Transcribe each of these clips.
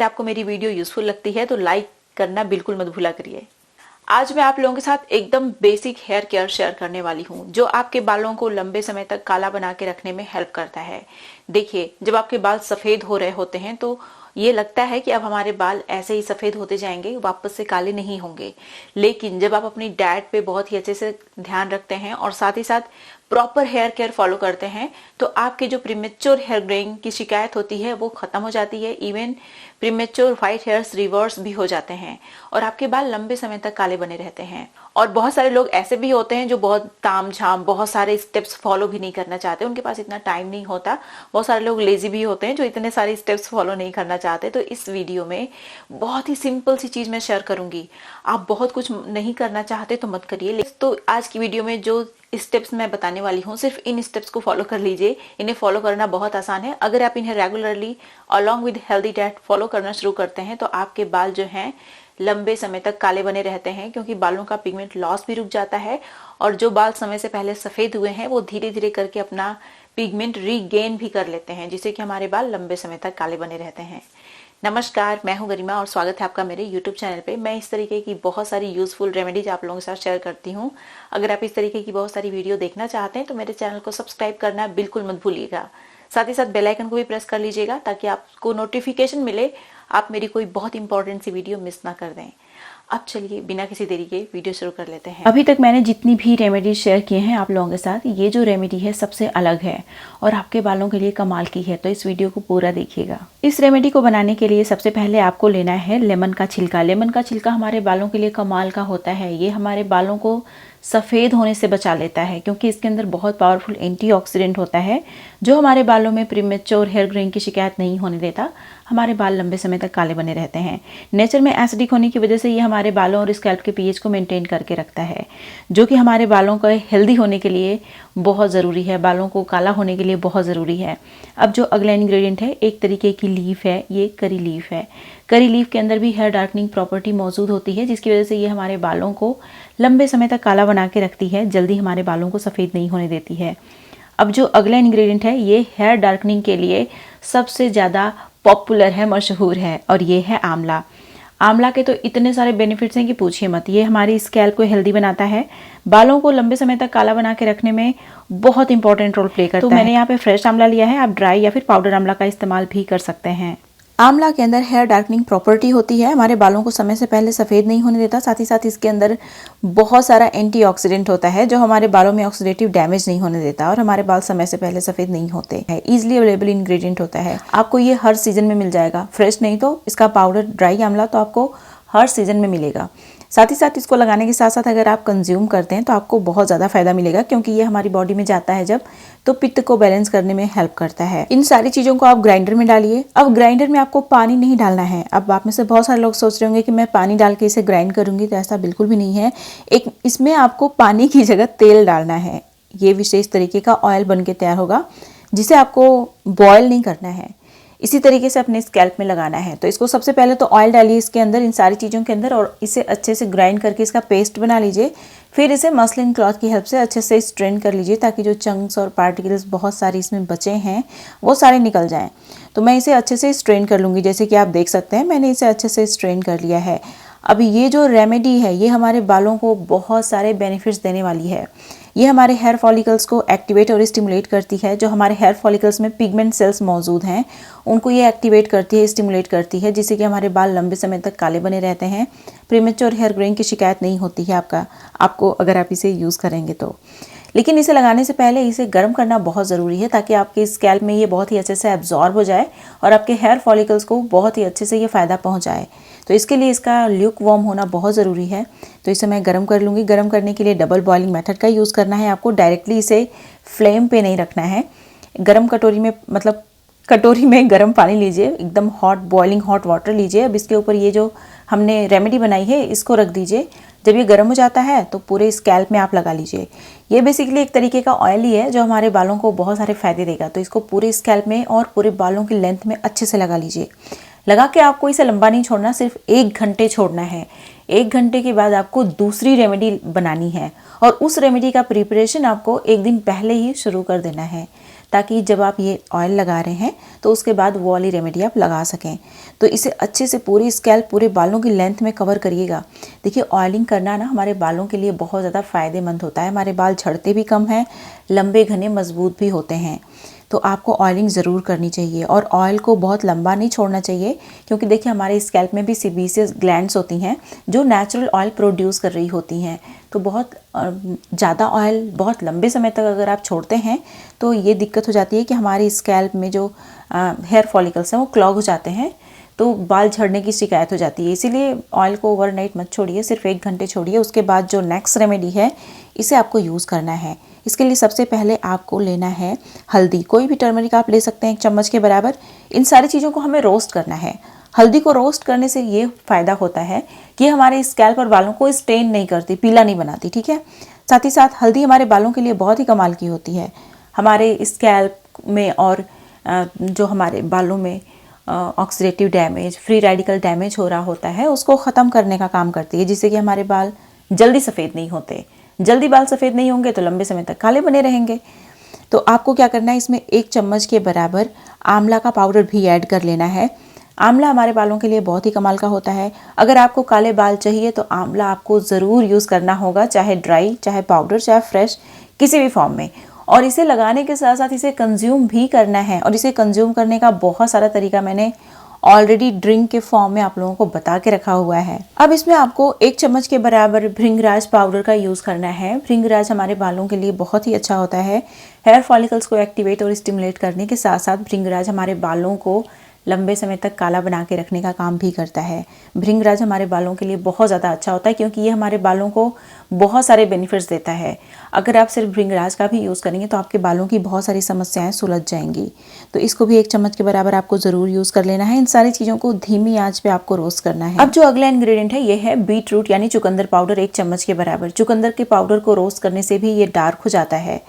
आपको मेरी video useful लगती है तो लाइक करना बिल्कुल मत भूला करिए। आज मैं आप लोगों के साथ एकदम बेसिक हेयर केयर शेयर करने वाली हूँ जो आपके बालों को लंबे समय तक काला बना के रखने में हेल्प करता है। देखिए, जब आपके बाल सफेद हो रहे होते हैं तो ये लगता है कि अब हमारे बाल ऐसे ही सफेद होते जाएंगे, वापस से काले नहीं होंगे। लेकिन जब आप अपनी डाइट पे बहुत ही अच्छे से ध्यान रखते हैं और साथ ही साथ प्रॉपर हेयर केयर फॉलो करते हैं तो आपके जो प्रीमेच्योर हेयर ग्रेइंग की शिकायत होती है वो खत्म हो जाती है। Even premature white hairs reverse भी हो जाते हैं और आपके बाल लंबे समय तक काले बने रहते हैं। और बहुत सारे लोग ऐसे भी होते हैं जो बहुत तामझाम बहुत सारे स्टेप्स फॉलो भी नहीं करना चाहते, उनके पास इतना टाइम नहीं होता। बहुत सारे लोग लेजी भी होते हैं जो इतने सारे स्टेप्स फॉलो नहीं करना चाहते। तो इस वीडियो में बहुत ही सिंपल सी चीज मैं शेयर करूंगी। आप बहुत कुछ नहीं करना चाहते तो मत करिए। तो आज की वीडियो में जो स्टेप्स मैं बताने वाली हूँ सिर्फ इन स्टेप्स को फॉलो कर लीजिए। इन्हें फॉलो करना बहुत आसान है। अगर आप इन्हें regularly along with healthy diet follow करना शुरू करते हैं तो आपके बाल जो हैं लंबे समय तक काले बने रहते हैं, क्योंकि बालों का पिगमेंट लॉस भी रुक जाता है और जो बाल समय से पहले सफेद हुए हैं वो धीरे धीरे करके अपना पिगमेंट रीगेन भी कर लेते हैं, जिससे कि हमारे बाल लंबे समय तक काले बने रहते हैं। नमस्कार, मैं हूं गरिमा और स्वागत है आपका मेरे YouTube चैनल पे। मैं इस तरीके की बहुत सारी यूजफुल रेमेडीज आप लोगों के साथ शेयर करती हूं। अगर आप इस तरीके की बहुत सारी वीडियो देखना चाहते हैं तो मेरे चैनल को सब्सक्राइब करना बिल्कुल मत भूलिएगा। साथ ही साथ बेल आइकन को भी प्रेस कर लीजिएगा ताकि आपको नोटिफिकेशन मिले, आप मेरी कोई बहुत इंपॉर्टेंट सी वीडियो मिस ना कर दें। अब चलिए बिना किसी देरी के वीडियो शुरू कर लेते हैं। अभी तक मैंने जितनी भी रेमेडी शेयर किए हैं आप लोगों के साथ, ये जो रेमेडी है सबसे अलग है और आपके बालों के लिए कमाल की है, तो इस वीडियो को पूरा देखिएगा। इस रेमेडी को बनाने के लिए सबसे पहले आपको लेना है लेमन का छिलका। लेमन का छिलका हमारे बालों के लिए कमाल का होता है। ये हमारे बालों को सफ़ेद होने से बचा लेता है, क्योंकि इसके अंदर बहुत पावरफुल एंटीऑक्सीडेंट होता है जो हमारे बालों में प्रीमेच्योर हेयर ग्रेइंग की शिकायत नहीं होने देता। हमारे बाल लंबे समय तक काले बने रहते हैं। नेचर में एसिडिक होने की वजह से ये हमारे बालों और स्कैल्प के पीएच को मेंटेन करके रखता है, जो कि हमारे बालों का हेल्दी होने के लिए बहुत ज़रूरी है, बालों को काला होने के लिए बहुत ज़रूरी है। अब जो अगला इंग्रेडिएंट है एक तरीके की लीफ है, ये करी लीफ है। करी लीफ के अंदर भी हेयर डार्कनिंग प्रॉपर्टी मौजूद होती है, जिसकी वजह से ये हमारे बालों को लंबे समय तक काला बना के रखती है, जल्दी हमारे बालों को सफ़ेद नहीं होने देती है। अब जो अगला इंग्रेडिएंट है ये हेयर डार्कनिंग के लिए सबसे ज़्यादा पॉपुलर है, मशहूर है, और ये है आंवला। आंवला के तो इतने सारे बेनिफिट्स हैं कि पूछिए मत। ये हमारी स्कैल्प को हेल्दी बनाता है, बालों को लंबे समय तक काला बना के रखने में बहुत इंपॉर्टेंट रोल प्ले करता है। तो मैंने यहाँ पे फ्रेश आंवला लिया है, आप ड्राई या फिर पाउडर आंवला का इस्तेमाल भी कर सकते हैं। आंवला के अंदर हेयर डार्कनिंग प्रॉपर्टी होती है, हमारे बालों को समय से पहले सफ़ेद नहीं होने देता। साथ ही साथ इसके अंदर बहुत सारा एंटीऑक्सीडेंट होता है जो हमारे बालों में ऑक्सीडेटिव डैमेज नहीं होने देता और हमारे बाल समय से पहले सफ़ेद नहीं होते हैं। ईजिली अवेलेबल इंग्रेडिएंट होता है, आपको ये हर सीजन में मिल जाएगा। फ्रेश नहीं तो इसका पाउडर ड्राई आंवला तो आपको हर सीजन में मिलेगा। साथ ही साथ इसको लगाने के साथ साथ अगर आप कंज्यूम करते हैं तो आपको बहुत ज़्यादा फायदा मिलेगा, क्योंकि ये हमारी बॉडी में जाता है जब तो पित्त को बैलेंस करने में हेल्प करता है। इन सारी चीज़ों को आप ग्राइंडर में डालिए। अब ग्राइंडर में आपको पानी नहीं डालना है। अब आप में से बहुत सारे लोग सोच रहे होंगे कि मैं पानी डाल के इसे ग्राइंड करूंगी, तो ऐसा बिल्कुल भी नहीं है। इसमें आपको पानी की जगह तेल डालना है। ये विशेष तरीके का ऑयल बन के तैयार होगा, जिसे आपको बॉयल नहीं करना है, इसी तरीके से अपने स्कैल्प में लगाना है। तो इसको सबसे पहले तो ऑयल डालिए इसके अंदर, इन सारी चीज़ों के अंदर, और इसे अच्छे से ग्राइंड करके इसका पेस्ट बना लीजिए। फिर इसे मसलिन क्लॉथ की हेल्प से अच्छे से स्ट्रेन कर लीजिए ताकि जो चंक्स और पार्टिकल्स बहुत सारे इसमें बचे हैं वो सारे निकल जाएं। तो मैं इसे अच्छे से स्ट्रेन कर लूँगी। जैसे कि आप देख सकते हैं मैंने इसे अच्छे से स्ट्रेन कर लिया है। अब ये जो रेमेडी है ये हमारे बालों को बहुत सारे बेनिफिट्स देने वाली है। ये हमारे हेयर फॉलिकल्स को एक्टिवेट और स्टिमुलेट करती है। जो हमारे हेयर फॉलिकल्स में पिगमेंट सेल्स मौजूद हैं उनको ये एक्टिवेट करती है, स्टिमुलेट करती है, जिससे कि हमारे बाल लंबे समय तक काले बने रहते हैं। प्रीमेच्योर हेयर ग्रोइंग की शिकायत नहीं होती है आपको अगर आप इसे यूज़ करेंगे तो। लेकिन इसे लगाने से पहले इसे गर्म करना बहुत ज़रूरी है ताकि आपके स्कैल्प में ये बहुत ही अच्छे से एब्जॉर्ब हो जाए और आपके हेयर फॉलिकल्स को बहुत ही अच्छे से ये फ़ायदा पहुंचाए। तो इसके लिए इसका ल्यूक वार्म होना बहुत ज़रूरी है। तो इसे मैं गर्म कर लूँगी। गर्म करने के लिए डबल बॉइलिंग मेथड का यूज़ करना है आपको, डायरेक्टली इसे फ्लेम पे नहीं रखना है। गर्म कटोरी में मतलब कटोरी में गर्म पानी लीजिए, एकदम हॉट बॉइलिंग हॉट वाटर लीजिए। अब इसके ऊपर ये जो हमने रेमेडी बनाई है इसको रख दीजिए। जब ये गर्म हो जाता है तो पूरे स्कैल्प में आप लगा लीजिए। ये बेसिकली एक तरीके का ऑयल ही है जो हमारे बालों को बहुत सारे फायदे देगा। तो इसको पूरे स्कैल्प में और पूरे बालों की लेंथ में अच्छे से लगा लीजिए। लगा के आपको इसे लंबा नहीं छोड़ना, सिर्फ 1 घंटे छोड़ना है। 1 घंटे के बाद आपको दूसरी रेमेडी बनानी है और उस रेमेडी का प्रिपरेशन आपको 1 दिन पहले ही शुरू कर देना है। ताकि जब आप ये ऑयल लगा रहे हैं तो उसके बाद वो वाली रेमेडी आप लगा सकें। तो इसे अच्छे से पूरी स्कैल्प, पूरे बालों की लेंथ में कवर करिएगा। देखिए, ऑयलिंग करना ना हमारे बालों के लिए बहुत ज़्यादा फ़ायदेमंद होता है। हमारे बाल झड़ते भी कम हैं, लंबे घने मजबूत भी होते हैं। तो आपको ऑयलिंग ज़रूर करनी चाहिए और ऑयल को बहुत लंबा नहीं छोड़ना चाहिए, क्योंकि देखिए हमारे स्कैल्प में भी सीबेसियस ग्लैंड्स होती हैं जो नेचुरल ऑयल प्रोड्यूस कर रही होती हैं। तो बहुत ज़्यादा ऑयल बहुत लंबे समय तक अगर आप छोड़ते हैं तो ये दिक्कत हो जाती है कि हमारी स्कैल्प में जो हेयर फॉलिकल्स हैं वो क्लॉग हो जाते हैं, तो बाल झड़ने की शिकायत हो जाती है। इसीलिए ऑयल को ओवरनाइट मत छोड़िए, सिर्फ 1 घंटे छोड़िए। उसके बाद जो नेक्स्ट रेमेडी है इसे आपको यूज़ करना है। इसके लिए सबसे पहले आपको लेना है हल्दी। कोई भी टर्मरिक आप ले सकते हैं 1 चम्मच के बराबर। इन सारी चीज़ों को हमें रोस्ट करना है। हल्दी को रोस्ट करने से ये फ़ायदा होता है कि हमारे स्कैल्प और बालों को स्टेन नहीं करती, पीला नहीं बनाती, ठीक है। साथ ही साथ हल्दी हमारे बालों के लिए बहुत ही कमाल की होती है। हमारे स्कैल्प में और जो हमारे बालों में oxidative damage, free radical damage हो रहा होता है, उसको ख़त्म करने का काम करती है, जिससे कि हमारे बाल जल्दी सफ़ेद नहीं होते। जल्दी बाल सफ़ेद नहीं होंगे तो लंबे समय तक काले बने रहेंगे। तो आपको क्या करना है, इसमें 1 चम्मच के बराबर आंवला का पाउडर भी ऐड कर लेना है। आंवला हमारे बालों के लिए बहुत ही कमाल का होता है। अगर आपको काले बाल चाहिए तो आंवला आपको ज़रूर यूज़ करना होगा, चाहे ड्राई, चाहे पाउडर, चाहे फ्रेश, किसी भी फॉर्म में। और इसे लगाने के साथ साथ इसे कंज्यूम भी करना है। और इसे कंज्यूम करने का बहुत सारा तरीका मैंने ऑलरेडी ड्रिंक के फॉर्म में आप लोगों को बता के रखा हुआ है। अब इसमें आपको 1 चम्मच के बराबर भृंगराज पाउडर का यूज़ करना है। भृंगराज हमारे बालों के लिए बहुत ही अच्छा होता है। हेयर फॉलिकल्स को एक्टिवेट और स्टिमुलेट करने के साथ साथ भृंगराज हमारे बालों को लंबे समय तक काला बना के रखने का काम भी करता है। भृंगराज हमारे बालों के लिए बहुत ज़्यादा अच्छा होता है, क्योंकि ये हमारे बालों को बहुत सारे बेनिफिट्स देता है। अगर आप सिर्फ भृंगराज का भी यूज़ करेंगे तो आपके बालों की बहुत सारी समस्याएं सुलझ जाएंगी। तो इसको भी 1 चम्मच के बराबर आपको ज़रूर यूज़ कर लेना है। इन सारी चीज़ों को धीमी आंच पे आपको रोस्ट करना है। अब जो अगला इंग्रेडिएंट है ये है बीट रूट यानी चुकंदर पाउडर 1 चम्मच के बराबर। चुकंदर के पाउडर को रोस्ट करने से भी ये डार्क हो जाता है,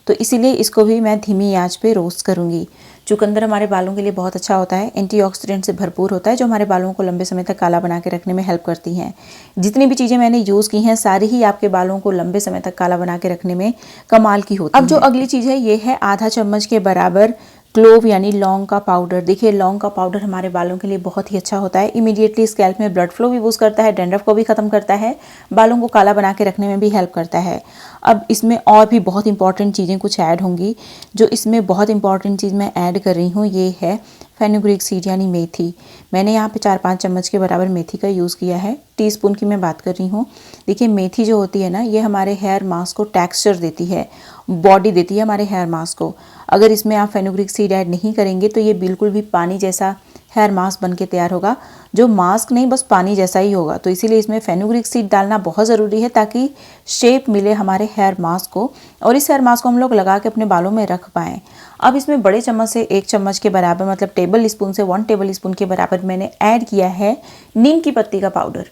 तो इसीलिए इसको भी मैं धीमी आंच पे रोस्ट करूँगी। चुकंदर हमारे बालों के लिए बहुत अच्छा होता है, एंटीऑक्सीडेंट से भरपूर होता है, जो हमारे बालों को लंबे समय तक काला बना के रखने में हेल्प करती हैं। जितनी भी चीज़ें मैंने यूज़ की हैं सारी ही आपके बालों को लंबे समय तक काला बना के रखने में कमाल की होती है। अब जो अगली चीज़ है ये है आधा चम्मच के बराबर क्लोव यानी लौंग का पाउडर। देखिए, लौंग का पाउडर हमारे बालों के लिए बहुत ही अच्छा होता है। इमीडिएटली स्कैल्प में ब्लड फ्लो भी बूस्ट करता है, डैंड्रफ को भी ख़त्म करता है, बालों को काला बना के रखने में भी हेल्प करता है। अब इसमें और भी बहुत इंपॉर्टेंट चीज़ें कुछ ऐड होंगी। जो इसमें बहुत इंपॉर्टेंट चीज़ मैं ऐड कर रही हूँ ये है फेनुग्रीक सीड यानी मेथी। मैंने यहाँ पे 4-5 चम्मच के बराबर मेथी का यूज़ किया है। टीस्पून की मैं बात कर रही हूँ। देखिए, मेथी जो होती है ना, ये हमारे हेयर मास्क को टेक्सचर देती है, बॉडी देती है हमारे हेयर मास्क को। अगर इसमें आप फेनुग्रीक सीड ऐड नहीं करेंगे तो ये बिल्कुल भी पानी जैसा हेयर मास्क बन के तैयार होगा, जो मास्क नहीं बस पानी जैसा ही होगा। तो इसीलिए इसमें फेनुग्रीक सीड डालना बहुत ज़रूरी है ताकि शेप मिले हमारे हेयर मास्क को, और इस हेयर मास्क को हम लोग लगा के अपने बालों में रख पाएँ। अब इसमें बड़े चम्मच से 1 चम्मच के बराबर, मतलब टेबल स्पून से 1 टेबल स्पून के बराबर मैंने ऐड किया है नीम की पत्ती का पाउडर।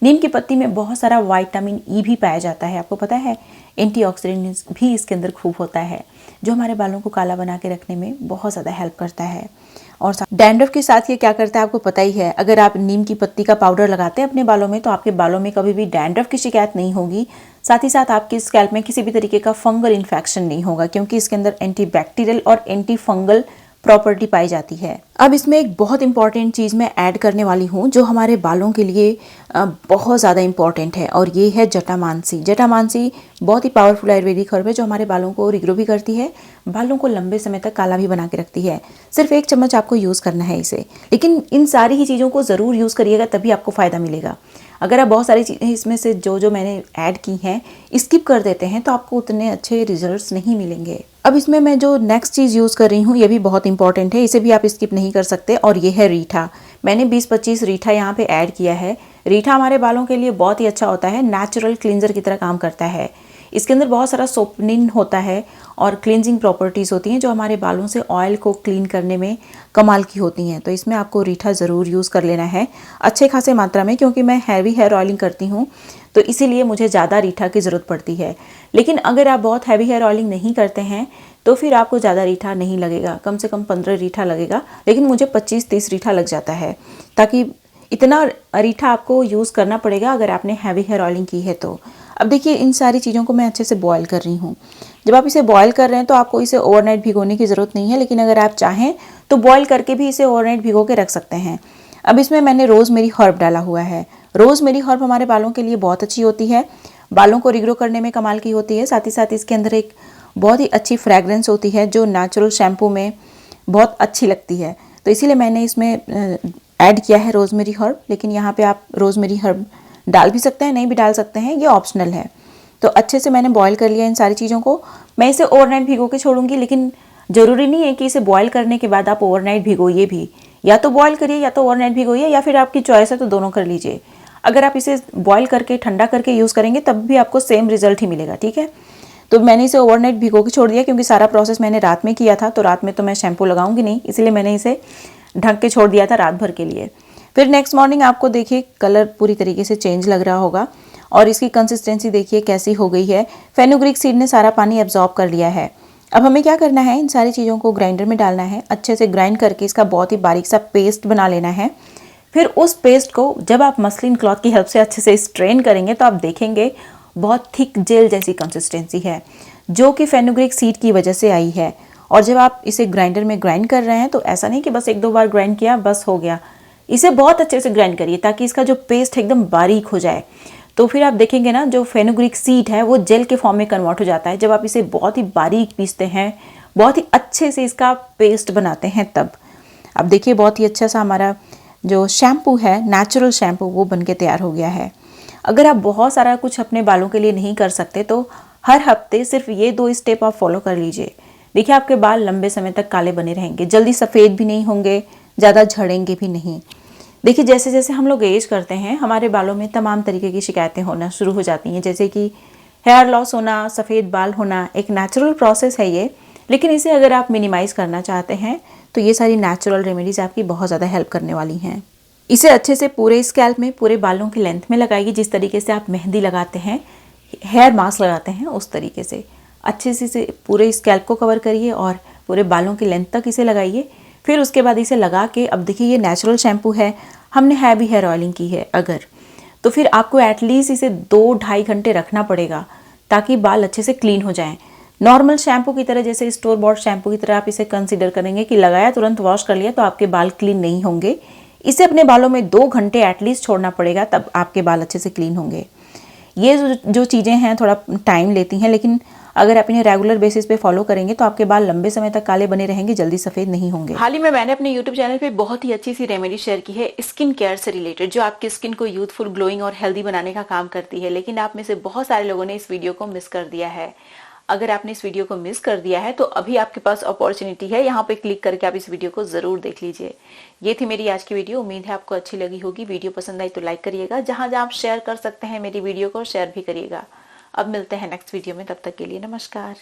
नीम की पत्ती में बहुत सारा विटामिन ई भी पाया जाता है, आपको पता है। एंटीऑक्सीडेंट्स भी इसके अंदर खूब होता है, जो हमारे बालों को काला बना के रखने में बहुत ज़्यादा हेल्प करता है। और डैंड्रफ के साथ ये क्या करता है आपको पता ही है। अगर आप नीम की पत्ती का पाउडर लगाते हैं अपने बालों में तो आपके बालों में कभी भी डैंड्रफ की शिकायत नहीं होगी। साथ ही साथ आपकी स्कैल्प में किसी भी तरीके का फंगल इन्फेक्शन नहीं होगा, क्योंकि इसके अंदर एंटीबैक्टीरियल और एंटी फंगल प्रॉपर्टी पाई जाती है। अब इसमें एक बहुत इंपॉर्टेंट चीज़ मैं ऐड करने वाली हूँ जो हमारे बालों के लिए बहुत ज़्यादा इंपॉर्टेंट है, और ये है जटामांसी। जटामांसी बहुत ही पावरफुल आयुर्वेदिक हर्ब है जो हमारे बालों को रिग्रो भी करती है, बालों को लंबे समय तक काला भी बना के रखती है। सिर्फ 1 चम्मच आपको यूज़ करना है इसे, लेकिन इन सारी ही चीज़ों को ज़रूर यूज़ करिएगा, तभी आपको फ़ायदा मिलेगा। अगर आप बहुत सारी चीज़ें इसमें से जो मैंने ऐड की हैं स्किप कर देते हैं तो आपको उतने अच्छे रिजल्ट्स नहीं मिलेंगे। अब इसमें मैं जो नेक्स्ट चीज़ यूज़ कर रही हूँ ये भी बहुत इंपॉर्टेंट है, इसे भी आप स्किप नहीं कर सकते, और ये है रीठा। मैंने 20-25 रीठा यहाँ पे ऐड किया है। रीठा हमारे बालों के लिए बहुत ही अच्छा होता है, नेचुरल क्लींजर की तरह काम करता है। इसके अंदर बहुत सारा सोपनिन होता है और क्लींजिंग प्रॉपर्टीज़ होती हैं जो हमारे बालों से ऑयल को क्लीन करने में कमाल की होती हैं। तो इसमें आपको रीठा ज़रूर यूज़ कर लेना है अच्छे खासे मात्रा में, क्योंकि मैं हैवी हेयर ऑयलिंग करती हूँ तो इसीलिए मुझे ज़्यादा रीठा की ज़रूरत पड़ती है। लेकिन अगर आप बहुत हैवी हेयर ऑयलिंग नहीं करते हैं तो फिर आपको ज़्यादा रीठा नहीं लगेगा, कम से कम 15 रीठा लगेगा, लेकिन मुझे 25-30 रीठा लग जाता है, ताकि इतना रीठा आपको यूज़ करना पड़ेगा अगर आपने हैवी हेयर ऑयलिंग की है तो। अब देखिए, इन सारी चीज़ों को मैं अच्छे से बॉईल कर रही हूँ। जब आप इसे बॉयल कर रहे हैं तो आपको इसे ओवरनाइट भिगोने की ज़रूरत नहीं है, लेकिन अगर आप चाहें तो बॉयल करके भी इसे ओवरनाइट भिगो के रख सकते हैं। अब इसमें मैंने रोज़मेरी हर्ब डाला हुआ है। रोज़मेरी हर्ब हमारे बालों के लिए बहुत अच्छी होती है, बालों को रिग्रो करने में कमाल की होती है। साथ ही साथ इसके अंदर एक बहुत ही अच्छी फ्रेगरेंस होती है जो नेचुरल शैम्पू में बहुत अच्छी लगती है, तो इसीलिए मैंने इसमें ऐड किया है रोज़मेरी हर्ब। लेकिन यहाँ पे आप रोज़मेरी हर्ब डाल भी सकते हैं, नहीं भी डाल सकते हैं, ये ऑप्शनल है। तो अच्छे से मैंने बॉईल कर लिया इन सारी चीज़ों को। मैं इसे ओवरनाइट भिगो के छोड़ूंगी, लेकिन ज़रूरी नहीं है कि इसे बॉईल करने के बाद आप ओवरनाइट भिगोइए भी। या तो बॉईल करिए या तो ओवरनाइट भिगोइए, या फिर आपकी चॉइस है तो दोनों कर लीजिए। अगर आप इसे बॉईल करके ठंडा करके यूज़ करेंगे तब भी आपको सेम रिजल्ट ही मिलेगा, ठीक है। तो मैंने इसे ओवरनाइट भिगो के छोड़ दिया, क्योंकि सारा प्रोसेस मैंने रात में किया था, तो रात में तो मैं शैम्पू लगाऊंगी नहीं, इसलिए मैंने इसे ढक के छोड़ दिया था रात भर के लिए। फिर नेक्स्ट मॉर्निंग आपको देखिए कलर पूरी तरीके से चेंज लग रहा होगा, और इसकी कंसिस्टेंसी देखिए कैसी हो गई है। फेनुग्रीक सीड ने सारा पानी एब्जॉर्ब कर लिया है। अब हमें क्या करना है, इन सारी चीज़ों को ग्राइंडर में डालना है, अच्छे से ग्राइंड करके इसका बहुत ही बारीक सा पेस्ट बना लेना है। फिर उस पेस्ट को जब आप मसलिन क्लॉथ की हेल्प से अच्छे से स्ट्रेन करेंगे तो आप देखेंगे बहुत थिक जेल जैसी कंसिस्टेंसी है, जो कि फेनुग्रीक सीड की वजह से आई है। और जब आप इसे ग्राइंडर में ग्राइंड कर रहे हैं तो ऐसा नहीं कि बस 1-2 बार ग्राइंड किया बस हो गया, इसे बहुत अच्छे से ग्राइंड करिए ताकि इसका जो पेस्ट एकदम बारीक हो जाए। तो फिर आप देखेंगे ना, जो फेनुग्रीक सीड है वो जेल के फॉर्म में कन्वर्ट हो जाता है जब आप इसे बहुत ही बारीक पीसते हैं, बहुत ही अच्छे से इसका पेस्ट बनाते हैं तब। अब देखिए बहुत ही अच्छा सा हमारा जो शैम्पू है, नेचुरल शैम्पू, वो बनके तैयार हो गया है। अगर आप बहुत सारा कुछ अपने बालों के लिए नहीं कर सकते तो हर हफ्ते सिर्फ ये 2 स्टेप आप फॉलो कर लीजिए। देखिए आपके बाल लंबे समय तक काले बने रहेंगे, जल्दी सफ़ेद भी नहीं होंगे, ज़्यादा झड़ेंगे भी नहीं। देखिए जैसे जैसे हम लोग एज करते हैं हमारे बालों में तमाम तरीके की शिकायतें होना शुरू हो जाती हैं, जैसे कि हेयर लॉस होना, सफ़ेद बाल होना। एक नेचुरल प्रोसेस है ये, लेकिन इसे अगर आप मिनिमाइज़ करना चाहते हैं तो ये सारी नेचुरल रेमेडीज़ आपकी बहुत ज़्यादा हेल्प करने वाली हैं। इसे अच्छे से पूरे स्कैल्प में, पूरे बालों की लेंथ में लगाइए, जिस तरीके से आप मेहंदी लगाते हैं, हेयर मास्क लगाते हैं, उस तरीके से अच्छे से इसे पूरे स्कैल्प को कवर करिए और पूरे बालों की लेंथ तक इसे लगाइए। फिर उसके बाद इसे लगा के, अब देखिए ये नेचुरल शैम्पू है, हमने हैवी हेयर ऑयलिंग की है अगर, तो फिर आपको एटलीस्ट इसे 2-2.5 घंटे रखना पड़ेगा ताकि बाल अच्छे से क्लीन हो जाएं। नॉर्मल शैम्पू की तरह, जैसे स्टोर बॉट शैम्पू की तरह आप इसे कंसीडर करेंगे कि लगाया तुरंत वॉश कर लिया तो आपके बाल क्लीन नहीं होंगे। इसे अपने बालों में 2 घंटे एटलीस्ट छोड़ना पड़ेगा, तब आपके बाल अच्छे से क्लीन होंगे। ये जो चीज़ें हैं थोड़ा टाइम लेती हैं, लेकिन अगर आप इन्हें रेगुलर बेसिस पे फॉलो करेंगे तो आपके बाल लंबे समय तक काले बने रहेंगे, जल्दी सफ़ेद नहीं होंगे। हाल ही में मैंने अपने YouTube चैनल पे बहुत ही अच्छी सी रेमेडी शेयर की है स्किन केयर से रिलेटेड, जो आपकी स्किन को यूथफुल, ग्लोइंग और हेल्दी बनाने का काम करती है। लेकिन आप में से बहुत सारे लोगों ने इस वीडियो को मिस कर दिया है। अगर आपने इस वीडियो को मिस कर दिया है तो अभी आपके पास अपॉर्चुनिटी है, यहाँ पे क्लिक करके आप इस वीडियो को जरूर देख लीजिए। ये थी मेरी आज की वीडियो, उम्मीद है आपको अच्छी लगी होगी। वीडियो पसंद आई तो लाइक करिएगा, जहां जहां आप शेयर कर सकते हैं मेरी वीडियो को शेयर भी करिएगा। अब मिलते हैं नेक्स्ट वीडियो में, तब तक के लिए नमस्कार।